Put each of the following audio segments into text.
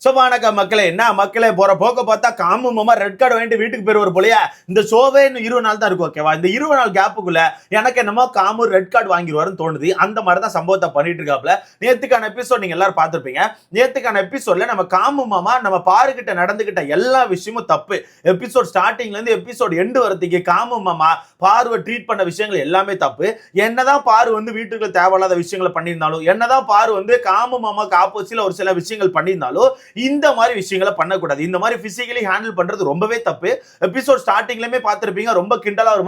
வணக்கம் மக்களே. என்ன மக்களே, போற போக்க பார்த்தா காமு மாமா ரெட் கார்டு வாங்கிட்டு வீட்டுக்கு போயிருவார் போலயா. இந்த ஷோவே இன்னும் 20 நாள் தான் இருக்கும். ஓகேவா? இந்த 20 நாள் கேப்புக்குள்ள எனக்கு என்னமோ காமு ரெட் கார்டு வாங்கிடுவாருன்னு தோணுது. அந்த மாதிரி தான் சம்பவத்தை பண்ணிட்டு இருக்காப்ல. நேத்துக்கான எபிசோட் நீங்க எல்லாரும் பார்த்திருப்பீங்க. நேத்துக்கான எபிசோட்ல நம்ம காமு மாமா நம்ம பாருகிட்ட நடந்துகிட்ட எல்லா விஷயமும் தப்பு. எபிசோட் ஸ்டார்டிங்ல இருந்து எபிசோட் எண்டு வரதுக்கு காமு மாமா பார்வை ட்ரீட் பண்ண விஷயங்கள் எல்லாமே தப்பு. என்னதான் பாரு வந்து வீட்டுக்குள்ள தேவையில்லாத விஷயங்களை பண்ணியிருந்தாலும், என்னதான் பாரு வந்து காமு மாமாக்கு ஆப்போசிட்ல ஒரு சில விஷயங்கள் பண்ணியிருந்தாலும், இந்த மாதிரி விஷயங்களை பண்ணக்கூடாது. இந்த மாதிரி பிசிக்கலி ஹேண்டில் பண்றது ரொம்பவே தப்பு. எபிசோட் ஸ்டார்டிங்லயுமே பார்த்திருப்பீங்க. ரொம்ப கிண்டலா ஒரு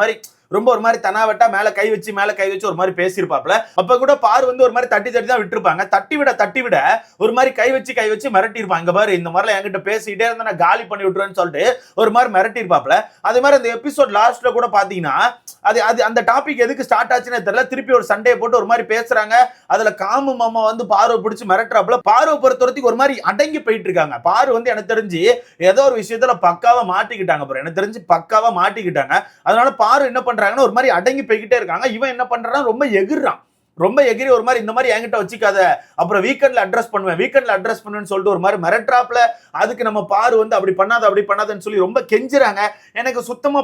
மாதிரி தனாவட்டா மேல கை வச்சு ஒரு மாதிரி பேசியிருப்பாப்ல. அப்ப கூட பாரு வந்து ஒரு மாதிரி தட்டி தான் விட்டுருப்பாங்க. தட்டி விட ஒரு மாதிரி கை வச்சு மிரட்டி இருப்பாங்க. இங்க பாரு, இந்த மாதிரி என்கிட்ட பேசிட்டே இருந்தா நான் காலி பண்ணி விட்டுருவேன்னு சொல்லிட்டு ஒரு மாதிரி மிரட்டி இருப்பாப்ல. அதே மாதிரி அந்த எபிசோட் லாஸ்ட்ல கூட பாத்தீங்கன்னா அது அந்த டாபிக் எதுக்கு ஸ்டார்ட் ஆச்சுன்னு தெரியல. திருப்பி ஒரு சண்டையை போட்டு ஒரு மாதிரி பேசுறாங்க. அதுல காமு மாமா வந்து பார்வை பிடிச்சி மிரட்டுறாப்ல. பார்வை பொறுத்தவரைக்கும் ஒரு மாதிரி அடங்கி போயிட்டு இருக்காங்க. பாரு வந்து எனக்கு தெரிஞ்சு ஏதோ ஒரு விஷயத்துல பக்காவா மாட்டிக்கிட்டாங்க. எனக்கு தெரிஞ்சு பக்காவா மாட்டிக்கிட்டாங்க. அதனால பாரு என்ன பண்றாங்கன்னா ஒரு மாதிரி அடங்கி போய்கிட்டே இருக்காங்க. இவன் என்ன பண்றான்னா ரொம்ப எகிரி ஒரு மாதிரி இந்த மாதிரி என்கிட்ட வச்சுக்காத, அப்புறம் வீக்கெண்ட்ல அட்ரஸ் பண்ணுவேன்னு சொல்லிட்டு ஒரு மாதிரி மிரட்டுறாப்ல. அதுக்கு நம்ம பாரு வந்து அப்படி பண்ணாதன்னு சொல்லி ரொம்ப கெஞ்சுறாங்க. எனக்கு சுத்தமா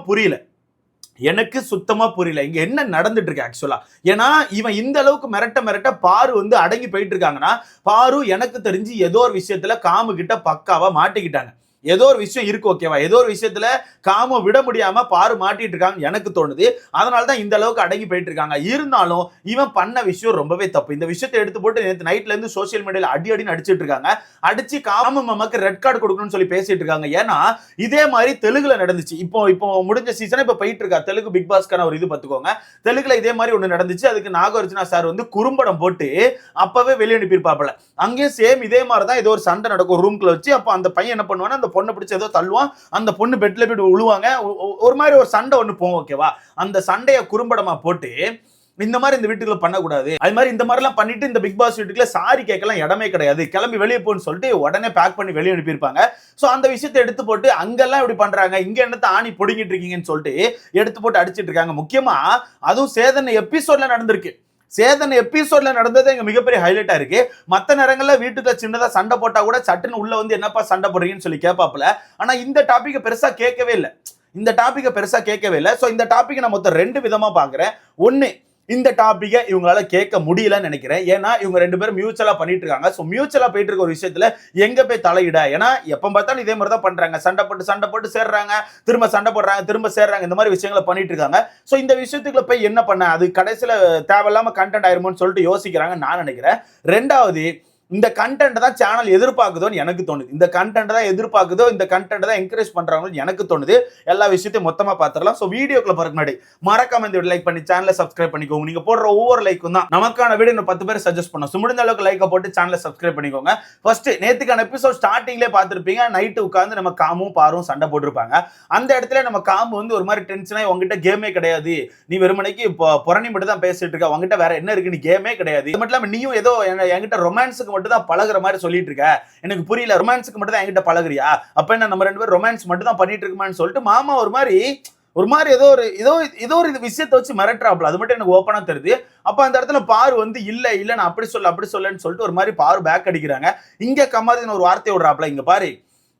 புரியல இங்க என்ன நடந்துட்டு இருக்கு ஆக்சுவலா. ஏன்னா இவன் இந்த அளவுக்கு மிரட்ட பாரு வந்து அடங்கி போயிட்டு இருக்காங்கன்னா, பாரு எனக்கு தெரிஞ்சு ஏதோ ஒரு விஷயத்துல காமு கிட்ட பக்காவா மாட்டிக்கிட்டாங்க. ஏதோ ஒரு விஷயம் இருக்கு. ஓகேவா? ஏதோ ஒரு விஷயத்துல காம விட முடியாம பாரு மாட்டிட்டு இருக்காங்க எனக்கு தோணுது. அதனாலதான் இந்த அளவுக்கு அடங்கி போயிட்டு இருக்காங்க. இருந்தாலும் இவன் பண்ண விஷயம் ரொம்பவே தப்பு. இந்த விஷயத்தை எடுத்து போட்டு நேற்று நைட்ல இருந்து சோசியல் மீடியால அடின்னு அடிச்சிட்டு இருக்காங்க. அடிச்சு காம மாமாக்கு ரெட் கார்டு கொடுக்கணும்னு சொல்லி பேசிட்டு இருக்காங்க. ஏன்னா இதே மாதிரி தெலுங்குல நடந்துச்சு. இப்போ முடிஞ்ச சீசன் இப்ப போயிட்டு இருக்கா தெலுங்கு பிக் பாஸ்க்கான ஒரு இது பார்த்துக்கோங்க. தெலுங்குல இதே மாதிரி ஒண்ணு நடந்துச்சு. அதுக்கு நாகார்ஜுனா சார் வந்து குறும்படம் போட்டு அப்பவே வெளியே அனுப்பியிருப்பாப்ல. அங்கேயும் சேம் இதே மாதிரிதான் ஏதோ ஒரு சண்டை நடக்கும் ரூம்குள்ள வச்சு. அப்ப அந்த பையன் என்ன பண்ணுவானா, அந்த பொண்ணை பிடிச்சி ஏதோ தள்ளுவான். அந்த பொண்ணு பெட்ல போய் விழுவாங்க. ஒரு மாதிரி ஒரு சண்டை ஒண்ணு போகும். ஓகேவா? அந்த சண்டைய குறும்படமா போட்டு இந்த மாதிரி இந்த வீட்டுக்குள்ள பண்ணக்கூடாது, அது மாதிரி இந்த மாதிரி எல்லாம் பண்ணிட்டு இந்த பிக் பாஸ் வீட்டுக்குள்ள சாரி கேட்கலாம் இடமே கிடையாது, கிளம்பி வெளியே போன்னு சொல்லிட்டு உடனே பேக் பண்ணி வெளியே அனுப்பியிருப்பாங்க. சோ அந்த விஷயத்தை எடுத்து போட்டு அங்கெல்லாம் இப்படி பண்றாங்க, இங்க என்னத்த ஆணி பொடிங்கிட்டு இருக்கீங்கன்னு சொல்லிட்டு எடுத்து போட்டு அடிச்சிட்டு இருக்காங்க. முக்கியமா அதுவும் சேதன் எபிசோட்ல நடந்திருக்கு. சேதன் எபிசோட்ல நடந்தது எங்க மிகப்பெரிய ஹைலைட்டா இருக்கு. மத்த நேரங்கள்ல வீட்டுல சின்னதா சண்டை போட்டா கூட சட்டுன்னு உள்ள வந்து என்னப்பா சண்டை போடுறீங்கன்னு சொல்லி கேட்பாப்ல. ஆனா இந்த டாபிக் பெருசா கேட்கவே இல்லை. சோ இந்த டாபிக் நான் மொத்தம் 2 விதமா பாக்குறேன். ஒன்னு, இந்த டாபிக்கை இவங்களால கேட்க முடியலன்னு நினைக்கிறேன். ஏன்னா இவங்க 2 பேரும் மியூச்சுவலா பண்ணிட்டு இருக்காங்க. சோ மியூச்சுவலா போயிட்டு இருக்க ஒரு விஷயத்துல எங்க போய் தலையிட? ஏன்னா எப்ப பார்த்தாலும் இதே மாதிரி தான் பண்றாங்க. சண்டை போட்டு சேர்றாங்க, திரும்ப சண்டை போடுறாங்க, திரும்ப சேர்றாங்க. இந்த மாதிரி விஷயங்களை பண்ணிட்டு இருக்காங்க. சோ இந்த விஷயத்துக்குள்ள போய் என்ன பண்ண, அது கடைசியில தேவையில்லாம கண்டென்ட் ஆயிருமோன்னு சொல்லிட்டு யோசிக்கிறாங்க நான் நினைக்கிறேன். 2வது, இந்த கண்டென்ட் தான் சேனல் எதிர்பார்க்குதோன்னு எனக்கு தோணுது. இந்த கண்டென்ட் தான் என்கரேஜ் பண்றாங்கன்னு எனக்கு தோணுது. எல்லா விஷயத்தையும் மொத்தமா பார்த்துடலாம். சோ வீடியோக்குள்ள போறதுக்கு முன்னாடி மறக்காம இந்த லைக் பண்ணி சேனலை சப்ஸ்கிரைப் பண்ணிக்கோங்க. நீங்க போடுற ஒவ்வொரு லைக்கும் தான் நமக்கான வீடியோ 10 பேர் சஜஸ்ட் பண்ணும். சோ முடிஞ்ச அளவுக்கு லைக்கை போட்டு சேனலை சப்ஸ்கிரைப் பண்ணிக்கோங்க. ஃபர்ஸ்ட், நேத்துக்கான எபிசோட் ஸ்டார்டிங்லேயே பார்த்திருப்பீங்க. நைட்டு உட்கார்ந்து நம்ம காமும் பாரும் சண்டை போட்டிருப்பாங்க. அந்த இடத்துல நம்ம காமு வந்து ஒரு மாதிரி டென்ஷனாக, உங்ககிட்ட கேமே கிடையாது, நீ வெறுமனைக்கு புறணி மட்டும் தான் பேசிட்டு இருக்க, உங்ககிட்ட வேற என்ன இருக்கு, நீ கேமே கிடையாது, அது மட்டும் இல்லாம நீயும் ஏதோ என்கிட்ட ரொமான்ஸுக்கு மட்டும் தான் பழகுற மாதிரி சொல்லிட்டு இருக்க, எனக்கு புரியல, ரொமான்ஸுக்கு மட்டும் தான் என்கிட்ட பழகுறியா, அப்ப என்ன நம்ம 2 பேரும் ரொமான்ஸ் மட்டும் தான் பண்ணிட்டு இருக்குமான்னு சொல்லிட்டு மாமா ஒரு மாதிரி ஏதோ ஒரு விஷயத்தை வச்சு மிரட்டுறாப்ல. அது மட்டும் எனக்கு ஓப்பனா தெரியுது. அப்ப அந்த இடத்துல பாரு வந்து இல்ல நான் அப்படி சொல்லன்னு சொல்லிட்டு ஒரு மாதிரி பாரு பேக் அடிக்கிறாங்க. இங்க கமாதின்னு ஒரு வார்த்தை விடுறாப்ல, இங்க பாரு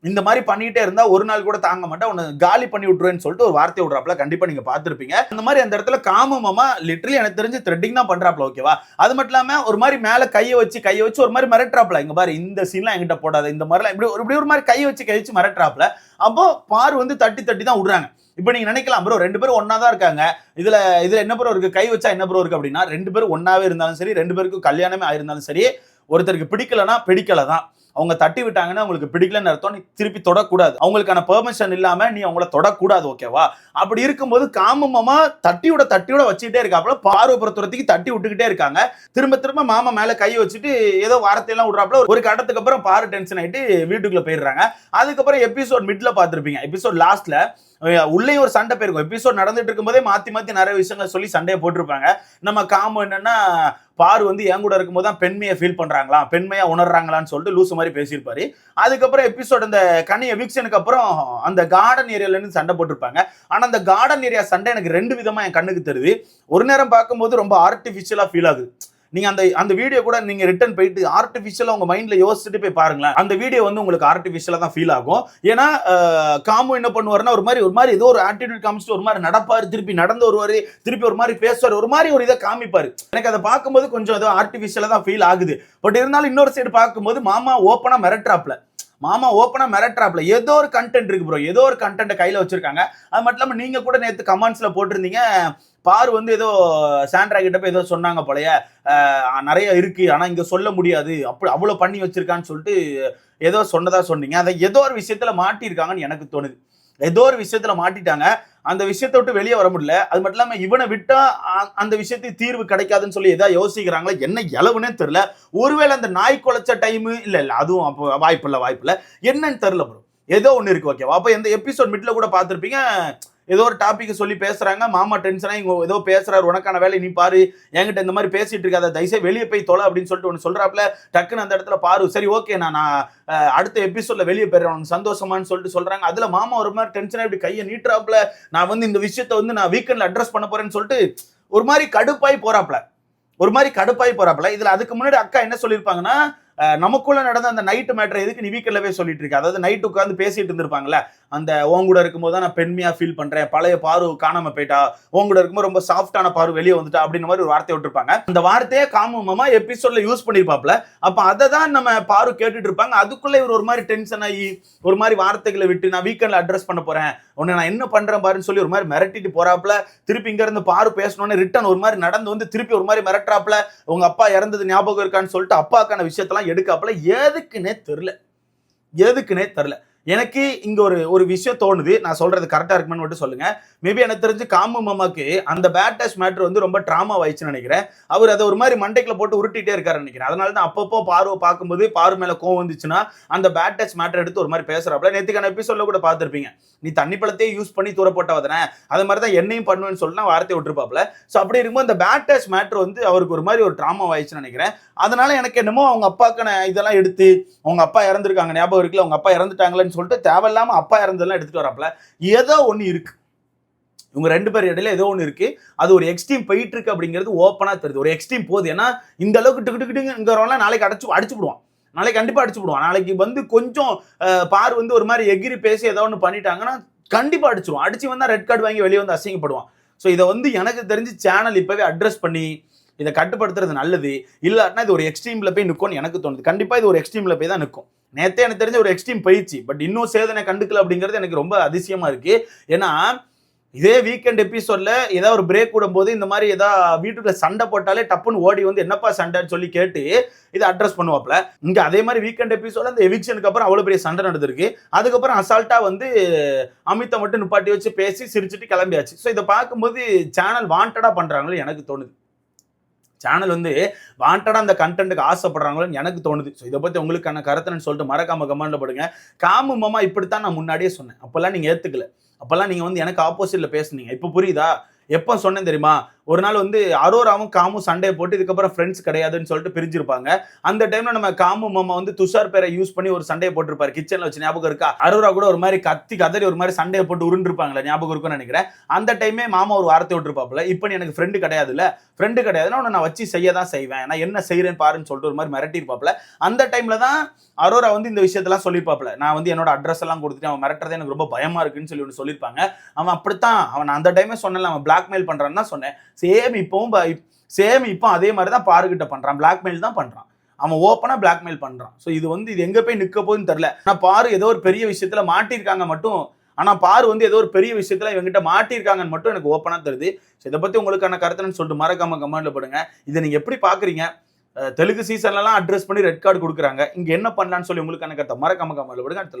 இந்த மாதிரி பண்ணிட்டே இருந்தா ஒரு நாள் கூட தாங்க மாட்டேன், உன்னை காலி பண்ணி விட்டுருவேன்னு சொல்லிட்டு ஒரு வார்த்தை விடுறாப்ல. கண்டிப்பா நீங்க பார்த்திருப்பீங்க. அந்த மாதிரி அந்த இடத்துல காமு மாமா லிட்டரலி எனக்கு தெரிஞ்சு த்ரெட்டிங் தான் பண்றாப்ல. ஓகேவா? அது மட்டும் இல்லாம ஒரு மாதிரி மேல கையை வச்சு ஒரு மாதிரி மிரட்டுறாப்ல. இங்க பாரு, இந்த சீன்லாம் என்கிட்ட போடாத, இந்த மாதிரிலாம் இப்படி ஒரு மாதிரி கையை வச்சு மிரட்டுறாப்ல. அப்போ பாரு வந்து தட்டி தான் விடுறாங்க. இப்ப நீங்க நினைக்கலாம், ப்ரோ 2 பேரும் ஒன்னா தான் இருக்காங்க, இதுல என்ன ப்ரோ இருக்கு, கை வச்சா என்ன ப்ரோ இருக்கு அப்படின்னா, 2 பேரும் ஒன்னாவே இருந்தாலும் சரி, 2 பேருக்கும் கல்யாணமே ஆயிருந்தாலும் சரி, ஒருத்தருக்கு பிடிக்கல தான். அவங்க தட்டி விட்டாங்கன்னா அவங்களுக்கு பிடிக்கலன்னு அர்த்தம். நீ திருப்பி தொடக்கூடாது, அவங்களுக்கான பெர்மிஷன் இல்லாம நீ அவங்கள தொடக்கூடாது. ஓகேவா? அப்படி இருக்கும்போது காமு மாமா தட்டியோட வச்சுக்கிட்டே இருக்காப்புல. பார்வை பொறுத்தவரைக்கும் தட்டி விட்டுக்கிட்டே இருக்காங்க. திரும்ப மாமா மேல கை வச்சுட்டு ஏதோ வார்த்தையெல்லாம் விடுறாப்புல. ஒரு கடத்துக்கு அப்புறம் பாரு டென்ஷன் ஆயிட்டு வீட்டுக்குள்ள போயிடுறாங்க. அதுக்கப்புறம் எபிசோட் மிட்ல பார்த்திருப்பீங்க. எபிசோட் லாஸ்ட்ல உள்ளே ஒரு சண்டை போயிருக்கும். எபிசோட் நடந்துட்டு இருக்கும் போதே மாத்தி நிறைய விஷயங்களை சொல்லி சண்டையை போட்டிருப்பாங்க. நம்ம காமு என்னன்னா, பாரு வந்து என் கூட இருக்கும்போது தான் பெண்மையை ஃபீல் பண்றாங்களா, பெண்மையா உணர்றாங்களான்னு சொல்லிட்டு லூசு மாதிரி பேசியிருப்பாரு. அதுக்கப்புறம் எபிசோட் அந்த கனி எவிக்ஷனுக்கு அப்புறம் அந்த கார்டன் ஏரியால இருந்து சண்டை போட்டிருப்பாங்க. ஆனா அந்த கார்டன் ஏரியா சண்டை எனக்கு 2 விதமா என் கண்ணுக்கு தெரியுது. ஒரு நேரம் பார்க்கும்போது ரொம்ப ஆர்டிபிஷியலா ஃபீல் ஆகுது. நீங்க அந்த வீடியோ கூட நீங்க ரிட்டர்ன் போயிட்டு ஆர்டிபிஷியலா உங்க மைண்ட்ல யோசிச்சுட்டு போய் பாருங்களேன். அந்த வீடியோ வந்து உங்களுக்கு ஆர்டிபிஷியலா தான் ஃபீல் ஆகும். ஏன்னா காமு என்ன பண்ணுவாருன்னா ஒரு மாதிரி ஏதோ ஒரு ஆட்டிடியூட் காமிச்சிட்டு ஒரு மாதிரி நடப்பாரு, திருப்பி நடந்து வருவாரு, திருப்பி ஒரு மாதிரி பேசுவாரு, ஒரு மாதிரி ஒரு இதை காமிப்பாரு. எனக்கு அதை பார்க்கும்போது கொஞ்சம் ஏதோ ஆர்டிபிஷியலா தான் ஃபீல் ஆகுது. பட் இருந்தாலும் இன்னொரு சைடு பார்க்கும்போது மாமா ஓப்பனா மிரட்டுறாப்ல ஏதோ ஒரு கண்டென்ட் இருக்கு ப்ரோ, ஏதோ ஒரு கண்டென்ட் கையில வச்சிருக்காங்க. அது மட்டும் இல்லாம நீங்க கூட நேத்து கமெண்ட்ஸ்ல போட்டிருந்தீங்க, பாரு வந்து ஏதோ சாண்ட்ரா கிட்ட போய் ஏதோ சொன்னாங்க போலயே, நிறைய இருக்கு ஆனா இங்க சொல்ல முடியாது, அப்படி அவ்வளவு பண்ணி வச்சிருக்கான்னு சொல்லிட்டு ஏதோ சொன்னதா சொன்னீங்க. அதை ஏதோ ஒரு விஷயத்துல மாட்டிருக்காங்கன்னு எனக்கு தோணுது. ஏதோ ஒரு விஷயத்துல மாட்டிட்டாங்க, அந்த விஷயத்தை விட்டு வெளியே வர முடியல. அது மட்டும் இல்லாம இவனை விட்டா அந்த விஷயத்துக்கு தீர்வு கிடைக்காதுன்னு சொல்லி ஏதாவது யோசிக்கிறாங்களா, என்ன இளவுன்னே தெரியல. ஒருவேளை அந்த நாய் குலைச்ச டைம் இல்ல அதுவும் அப்போ வாய்ப்பு இல்ல என்னன்னு தெரியல ப்ரோ. ஏதோ ஒண்ணு இருக்கு ஓகேவா. அப்ப இந்த எபிசோட் மிட்ல கூட பார்த்திருப்பீங்க, ஏதோ ஒரு டாபிக் சொல்லி பேசுறாங்க, மாமா டென்ஷனா இங்க ஏதோ பேசுறாரு, உனக்கான வேலை நீ பாரு, என்கிட்ட இந்த மாதிரி பேசிட்டு இருக்காத, தயவுசெய்து வெளியே போய் தொலை அப்படின்னு சொல்லிட்டு ஒன்று சொல்றாப்ல. டக்குன்னு அந்த இடத்துல பாரு சரி ஓகே நான் அடுத்த எபிசோட்ல வெளியே போயிடுறேன் சந்தோஷமான்னு சொல்லிட்டு சொல்றாங்க. அதுல மாமா ஒரு மாதிரி டென்ஷனா இப்படி கையை நீட்டுறாப்ல, நான் வந்து இந்த விஷயத்த வந்து நான் வீக்கெண்ட்ல அட்ரஸ் பண்ண போறேன்னு சொல்லிட்டு ஒரு மாதிரி கடுப்பாய் போறாப்ல. இதுல அதுக்கு முன்னாடி அக்கா என்ன சொல்லியிருப்பாங்கன்னா, நமக்குள்ள நடந்த அந்த நைட்டு மேட்டர் எதுக்கு நீ வீக்கெண்ட்ல போய் சொல்லிட்டு இருக்க, அதாவது நைட்டு உட்காந்து பேசிட்டு இருந்திருப்பாங்கல்ல, அந்த உன் கூட இருக்கும்போது தான் நான் பெண்மையா ஃபீல் பண்றேன், பழைய பாரு காணாம போயிட்டா, உன் கூட இருக்கும்போது ரொம்ப சாஃப்டான பாரு வெளியே வந்துட்டா அப்படின்ற மாதிரி ஒரு வார்த்தை விட்டுருப்பாங்க. அந்த வார்த்தையே காமு மாமா எபிசோட்ல யூஸ் பண்ணிருப்பாப்ல. அப்ப அதை தான் நம்ம பாரு கேட்டுட்டு இருப்பாங்க. அதுக்குள்ள இவர் ஒரு மாதிரி டென்ஷன் ஆகி ஒரு மாதிரி வார்த்தைகளை விட்டு நான் வீக்கெண்ட்ல அட்ரஸ் பண்ண போறேன், உன்னை நான் என்ன பண்றேன் பாருன்னு சொல்லி ஒரு மாதிரி மிரட்டிட்டு போறாப்ல. திருப்பி இங்க இருந்து பாரு பேசணும்னு ரிட்டர்ன் ஒரு மாதிரி நடந்து வந்து திருப்பி ஒரு மாதிரி மிரட்டுறாப்ல, உங்க அப்பா இறந்தது ஞாபகம் இருக்கான்னு சொல்லிட்டு அப்பாக்கான விஷயத்தெல்லாம் எடுக்காப்ல. எதுக்குன்னே தெரியல. எனக்கு இங்க ஒரு விஷயம் தோணுது, நான் சொல்றது கரெக்டா இருக்குன்னு மட்டும் சொல்லுங்க. மேபி எனக்கு தெரிஞ்சு காமு மாமாக்கு அந்த பேட் டச் மேட்டர் வந்து ரொம்ப டிராமா ஆயிடுச்சுன்னு நினைக்கிறேன். அவர் அதை ஒரு மாதிரி மண்டைக்குள்ள போட்டு உருட்டிட்டே இருக்காரு நினைக்கிறேன். அதனால தான் அப்பப்போ பார்வை பார்க்கும்போது பாரு மேல கோவம் வந்துச்சுன்னா அந்த பேட் டச் மேட்டர் எடுத்து ஒரு மாதிரி பேசுறாப்ல. நேத்துக்கான எபிசோட்ல கூட பார்த்திருப்பீங்க, நீ தண்ணி பழத்தையே யூஸ் பண்ணி தூர போட்டவதானே, அது மாதிரி தான் என்னையும் பண்ணுவேன்னு சொல்லி வார்த்தை விட்டுருப்பாப்ல. ஸோ அப்படி இருக்கும்போது இந்த பேட் டச் மேட்டர் வந்து அவருக்கு ஒரு மாதிரி ஒரு டிராமா ஆயிடுச்சுன்னு நினைக்கிறேன். அதனால எனக்கு என்னமோ அவங்க அப்பாக்கான இதெல்லாம் எடுத்து, அவங்க அப்பா இறந்துருக்காங்க ஞாபகம் இருக்குல்ல, அவங்க அப்பா இறந்துட்டாங்களேன்னு சொல்லிட்டு தேவையில்லாம அப்பா இறந்ததெல்லாம் எடுத்துட்டு வரப்பல. ஏதோ ஒண்ணு இருக்கு, இவங்க ரெண்டு பேர் இடையில ஏதோ ஒன்று இருக்கு. அது ஒரு எக்ஸ்ட்ரீம் போயிட்டு இருக்கு அப்படிங்கிறது ஓப்பனா தெரியுது. ஒரு எக்ஸ்ட்ரீம் போகுது. ஏன்னா இந்த அளவுக்கு டிக்கிட்டுங்கிறவங்களாம் நாளைக்கு அடிச்சுடுவான், நாளைக்கு கண்டிப்பா அடிச்சுடுவான். நாளைக்கு வந்து கொஞ்சம் பாரு வந்து ஒரு மாதிரி எகிரி பேசி ஏதோ ஒன்று பண்ணிட்டாங்கன்னா கண்டிப்பா அடிச்சுடுவான். அடிச்சு வந்தா ரெட் கார்டு வாங்கி வெளியே வந்து அசிங்கப்படுவான். ஸோ இதை வந்து எனக்கு தெரிஞ்சு சேனல் இப்பவே அட்ரஸ் பண்ணி இதை கட்டுப்படுத்துறது நல்லது. இல்லாட்டினா இது ஒரு எக்ஸ்ட்ரீம்ல போய் நிற்கும்னு எனக்கு தோணுது. கண்டிப்பா இது ஒரு எக்ஸ்ட்ரீம்ல போய் தான் நிற்கும். நேத்தே எனக்கு தெரிஞ்ச ஒரு எக்ஸ்ட்ரீம் போயிடுச்சு, பட் இன்னும் சேதனை கண்டுக்கல அப்படிங்கிறது எனக்கு ரொம்ப அதிசயமா இருக்கு. ஏன்னா இதே வீக்கெண்ட் எபிசோட்ல ஏதாவது ஒரு பிரேக் விடும்போது இந்த மாதிரி ஏதாவது வீட்டுக்குள்ள சண்டை போட்டாலே டப்புன்னு ஓடி வந்து என்னப்பா சண்டைன்னு சொல்லி கேட்டு இதை அட்ரஸ் பண்ணுவாப்ல. இங்க அதே மாதிரி வீக்கெண்ட் எபிசோட்ல அந்த எவிக்ஷனுக்கு அப்புறம் அவ்வளவு பெரிய சண்டை நடந்திருக்கு. அதுக்கப்புறம் அசால்ட்டா வந்து அமித்தை மட்டும் நிப்பாட்டி வச்சு பேசி சிரிச்சுட்டு கிளம்பியாச்சு. ஸோ இதை பார்க்கும்போது சேனல் வாண்டடா பண்றாங்களோ எனக்கு தோணுது. சேனல் வந்து வாண்டடா அந்த கண்டென்ட்டுக்கு ஆசைப்படுறாங்களோன்னு எனக்கு தோணுது. ஸோ இதை பற்றி உங்களுக்கான கருத்துன்னு சொல்லிட்டு மறக்காம கமெண்ட்ல போடுங்க. காமு மாமா இப்படித்தான் நான் முன்னாடியே சொன்னேன், அப்பெல்லாம் நீங்கள் ஏற்றுக்கல, அப்பெல்லாம் நீங்கள் வந்து எனக்கு ஆப்போசிட்ல பேசுனீங்க. இப்போ புரியுதா? எப்போ சொன்னேன் தெரியுமா? ஒரு நாள் வந்து அரோராவும் காமும் சண்டையை போட்டு இதுக்கப்புறம் ஃப்ரெண்ட்ஸ் கிடையாதுன்னு சொல்லிட்டு பிரிஞ்சிருப்பாங்க. அந்த டைம்ல நம்ம காமு மாமா வந்து துஷார் பேரை யூஸ் பண்ணி ஒரு சண்டையை போட்டிருப்பாரு கிச்சன்ல வச்சு, ஞாபகம் இருக்கா? அரோரா கூட ஒரு மாதிரி கதறி ஒரு மாதிரி சண்டையை போட்டு உருண்டிருப்பாங்களே, ஞாபகம் இருக்கும்னு நினைக்கிறேன். அந்த டைமே மாமா ஒரு வார்த்தை விட்டுருப்பாப்புல, இப்போ நீ எனக்கு ஃப்ரெண்டு கிடையாதுன்னா உன்னை நான் வச்சு செய்ய தான் செய்வேன், நான் என்ன செய்யறேன்னு பாருன்னு சொல்லிட்டு ஒரு மாதிரி மிரட்டிருப்பாப்புல. அந்த டைம்ல தான் அரோரா வந்து இந்த விஷயத்தெல்லாம் சொல்லியிருப்பாப்புல, நான் வந்து என்னோட அட்ரஸ் எல்லாம் கொடுத்துட்டு அவன் மிரட்டுறதே எனக்கு ரொம்ப பயமா இருக்குன்னு சொல்லி ஒன்று சொல்லியிருப்பாங்க. அவன் அப்படித்தான், அவன் அந்த டைமே சொன்னேன் அவன் பிளாக்மெயில் பண்றான்னு தான் சொன்னேன். சேம் இப்போ அதே மாதிரி தான் பாருகிட்ட பண்றான், பிளாக்மெயில் தான் பண்றான், அவன் ஓப்பனா பிளாக்மெயில் பண்றான். ஸோ இது வந்து இது எங்க போய் நிற்க போகுதுன்னு தெரியல. ஆனால் பாரு ஏதோ ஒரு பெரிய விஷயத்துல மாட்டிருக்காங்க மட்டும், ஆனா பாரு வந்து ஏதோ ஒரு பெரிய விஷயத்துல இவங்கிட்ட மாட்டிருக்காங்கன்னு மட்டும் எனக்கு ஓப்பனா தெரியுது. இதை பத்தி உங்களுக்கான கருத்துன்னு சொல்லிட்டு மறக்காம கமெண்ட்ல போடுங்க. இதை நீங்க எப்படி பாக்குறீங்க? தெலுங்கு சீசன்லாம் அட்ரஸ் பண்ணி ரெட் கார்டு கொடுக்குறாங்க, இங்க என்ன பண்ணலான்னு சொல்லி உங்களுக்கான கருத்தை மறக்காம கமெண்ட்ல போடுங்க. அடுத்த